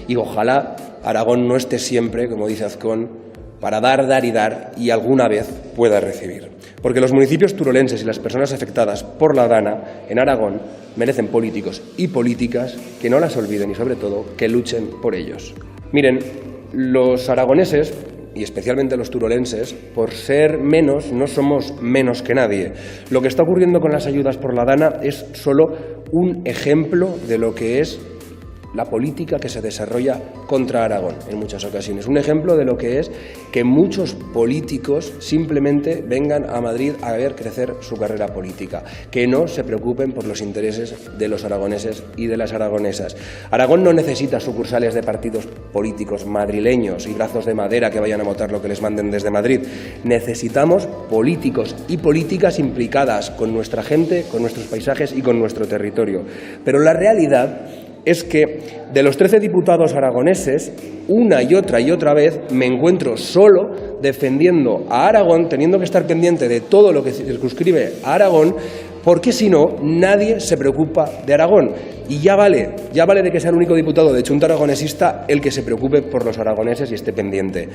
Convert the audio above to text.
Y ojalá Aragón no esté siempre, como dice Azcón, para dar y dar, y alguna vez pueda recibir. Porque los municipios turolenses y las personas afectadas por la Dana en Aragón merecen políticos y políticas que no las olviden y, sobre todo, que luchen por ellos. Miren, los aragoneses, y especialmente los turolenses, por ser menos, no somos menos que nadie. Lo que está ocurriendo con las ayudas por la Dana es solo un ejemplo de lo que es la política que se desarrolla contra Aragón en muchas ocasiones. Un ejemplo de lo que es que muchos políticos simplemente vengan a Madrid a ver crecer su carrera política, que no se preocupen por los intereses de los aragoneses y de las aragonesas. Aragón no necesita sucursales de partidos políticos madrileños y brazos de madera que vayan a votar lo que les manden desde Madrid. Necesitamos políticos y políticas implicadas con nuestra gente, con nuestros paisajes y con nuestro territorio. Pero la realidad es que de los 13 diputados aragoneses, una y otra vez me encuentro solo defendiendo a Aragón, teniendo que estar pendiente de todo lo que circunscribe a Aragón, porque si no, nadie se preocupa de Aragón. Y ya vale de que sea el único diputado de Chunta Aragonesista el que se preocupe por los aragoneses y esté pendiente.